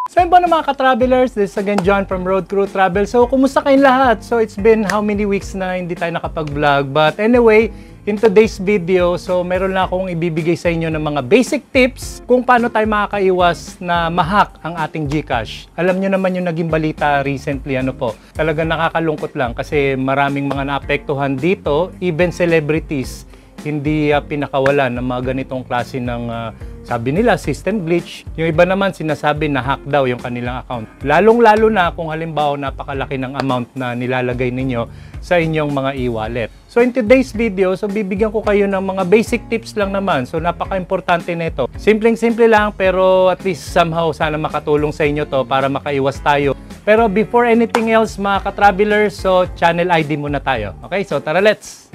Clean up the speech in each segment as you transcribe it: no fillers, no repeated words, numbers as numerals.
So yun po na mga ka-travelers, this is again John from Road Crew Travel. So kumusta kayong lahat? So it's been how many weeks na hindi tayo nakapag-vlog. But anyway, in today's video, so meron lang akong ibibigay sa inyo ng mga basic tips kung paano tayo makakaiwas na ma-hack ang ating GCash. Alam nyo naman yung naging balita recently, talagang nakakalungkot lang kasi maraming mga naapektuhan dito, even celebrities, hindi pinakawalan ng mga ganitong klase ng sabi nila system glitch. Yung iba naman sinasabi na hack daw yung kanilang account. Lalong-lalo na kung halimbawa napakalaki ng amount na nilalagay ninyo sa inyong mga e-wallet. So in today's video, so bibigyan ko kayo ng mga basic tips lang naman. So napaka-importante nito. Simpleng-simple lang pero at least somehow sana makatulong sa inyo to para makaiwas tayo. Pero before anything else mga ka-travelers, so channel ID muna tayo. Okay, so tara let's!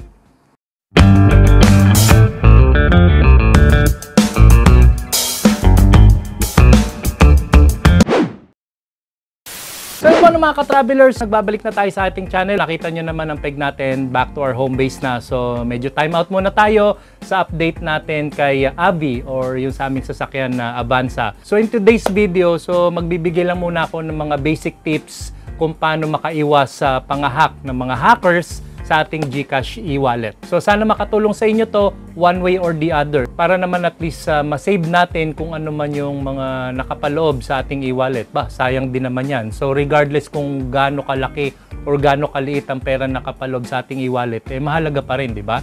So yun po mga ka-travelers, nagbabalik na tayo sa ating channel. Nakita nyo naman ang peg natin, back to our home base na. So medyo time out muna tayo sa update natin kay Avi or yung sa aming sasakyan na Avanza. So in today's video, so magbibigay lang muna ako ng mga basic tips kung paano makaiwas sa pang-hack ng mga hackers sa ating GCash e-wallet. So sana makatulong sa inyo to one way or the other para naman at least ma-save natin kung ano man yung mga nakapaloob sa ating e-wallet. Sayang din naman yan. So regardless kung gaano kalaki or gaano kaliit ang pera nakapaloob sa ating e-wallet, mahalaga pa rin, di ba?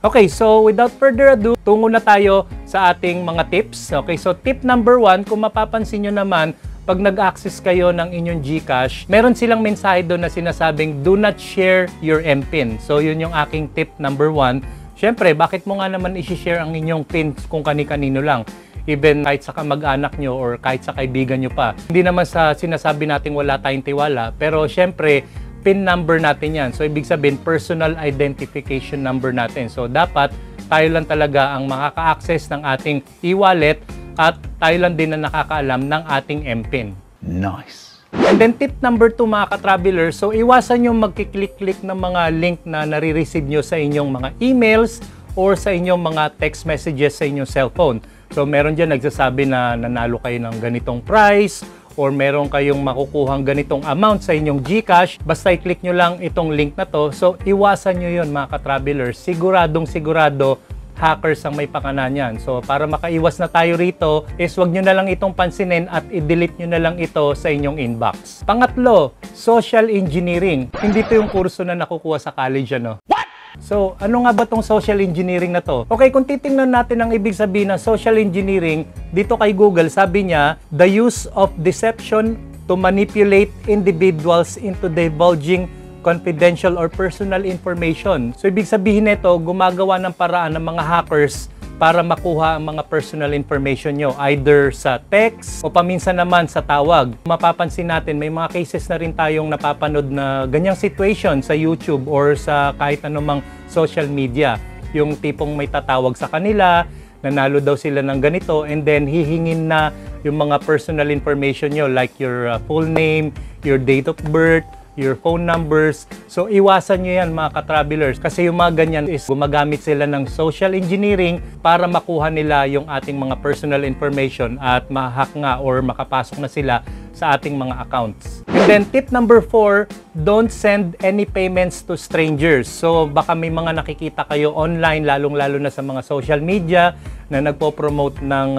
Okay, so without further ado, tungo na tayo sa ating mga tips. Okay, so tip number 1, kung mapapansin nyo naman, pag nag-access kayo ng inyong GCash, meron silang mensahe doon na sinasabing, do not share your MPIN. So, yun yung aking tip number 1. Siyempre, bakit mo nga naman i-share ang inyong PIN kung kani-kanino lang? Even kahit sa kamag-anak nyo or kahit sa kaibigan nyo pa. Hindi naman sa sinasabi nating wala tayong tiwala, pero siyempre, PIN number natin yan. So, ibig sabihin, personal identification number natin. So, dapat tayo lang talaga ang makaka-access ng ating e-wallet at tayo lang din na nakakaalam ng ating MPIN. Nice! And then tip number 2 mga ka-travelers, so iwasan nyo magkiklik-click ng mga link na nare-receive nyo sa inyong mga emails or sa inyong mga text messages sa inyong cellphone. So meron dyan nagsasabi na nanalo kayo ng ganitong price or meron kayong makukuhang ganitong amount sa inyong GCash, basta i-click nyo lang itong link na to. So iwasan nyo yun mga ka-travelers, siguradong sigurado hackers ang may pakanan yan. So para makaiwas na tayo rito is wag nyo na lang itong pansinin at i-delete nyo na lang ito sa inyong inbox. Pangatlo, social engineering. Hindi to yung kurso na nakukuha sa college, What? So ano nga ba tong social engineering na to? Okay, kung titingnan natin ang ibig sabihin ng social engineering, dito kay Google sabi niya, the use of deception to manipulate individuals into divulging confidential or personal information. So, ibig sabihin nito, gumagawa ng paraan ng mga hackers para makuha ang mga personal information nyo, either sa text o paminsan naman sa tawag. Mapapansin natin, may mga cases na rin tayong napapanood na ganyang situation sa YouTube or sa kahit anumang social media. Yung tipong may tatawag sa kanila, nanalo daw sila ng ganito, and then hihingin na yung mga personal information nyo like your full name, your date of birth, your phone numbers. So iwasan nyo yan mga ka-travelers kasi yung mga ganyan is gumagamit sila ng social engineering para makuha nila yung ating mga personal information at ma-hack nga or makapasok na sila sa ating mga accounts. And then tip number 4, don't send any payments to strangers. So baka may mga nakikita kayo online, lalong-lalo na sa mga social media na nagpo-promote ng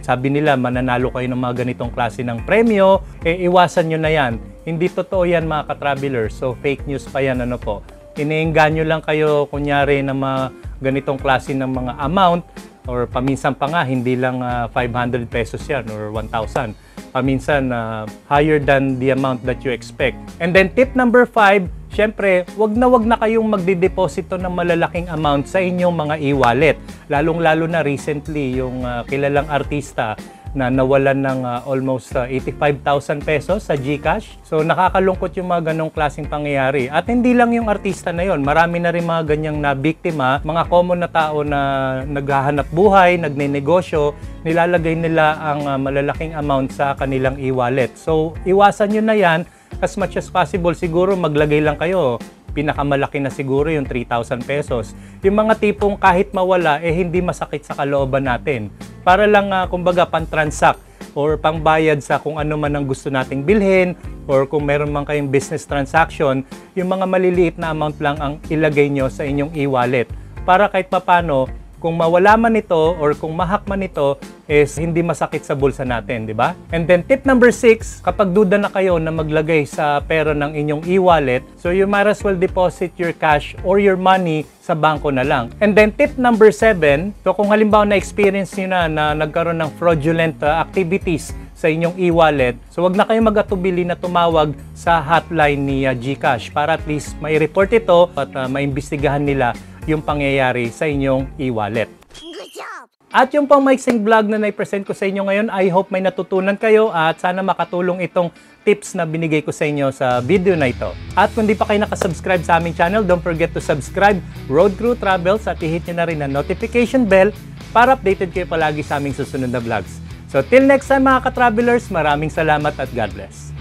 sabi nila mananalo kayo ng mga ganitong klase ng premyo, iwasan nyo na yan. Hindi totoo yan mga ka-travelers. So fake news pa yan Iniengganyo lang kayo kunyari na mga ganitong klase ng mga amount or paminsan pa nga hindi lang 500 pesos yan or 1,000. Paminsan higher than the amount that you expect. And then tip number 5, syempre, wag na kayong magdideposito ng malalaking amount sa inyong mga e-wallet. Lalong-lalo na recently yung kilalang artista na nawalan ng almost 85,000 pesos sa GCash. So nakakalungkot yung mga ganong klaseng pangyayari. At hindi lang yung artista na yon, marami na rin mga ganyang na biktima, mga common na tao na naghahanap buhay, nagnenegosyo, nilalagay nila ang malalaking amount sa kanilang e-wallet. So iwasan nyo na yan as much as possible. Siguro maglagay lang kayo pinakamalaki na siguro yung 3,000 pesos. Yung mga tipong kahit mawala, hindi masakit sa kalooban natin. Para lang, kumbaga, pan-transact or pangbayad sa kung ano man ang gusto nating bilhin or kung meron man kayong business transaction, yung mga maliliit na amount lang ang ilagay nyo sa inyong e-wallet. Para kahit papano, kung mawala man ito or kung mahak man ito, is hindi masakit sa bulsa natin, di ba? And then tip number 6, kapag duda na kayo na maglagay sa pera ng inyong e-wallet, so you might as well deposit your cash or your money sa bangko na lang. And then tip number 7, so kung halimbawa na-experience nyo na nagkaroon ng fraudulent activities sa inyong e-wallet, so wag na kayo mag-atubili na tumawag sa hotline ni GCash para at least may report ito at maimbestigahan nila yung pangyayari sa inyong e-wallet. Good job! At yung pang maiksing vlog na na-present ko sa inyo ngayon, I hope may natutunan kayo at sana makatulong itong tips na binigay ko sa inyo sa video na ito. At kung di pa kayo nakasubscribe sa aming channel, don't forget to subscribe Road Crew Travels at i-hit nyo na rin ang notification bell para updated kayo palagi sa aming susunod na vlogs. So till next time mga ka-travelers, maraming salamat at God bless!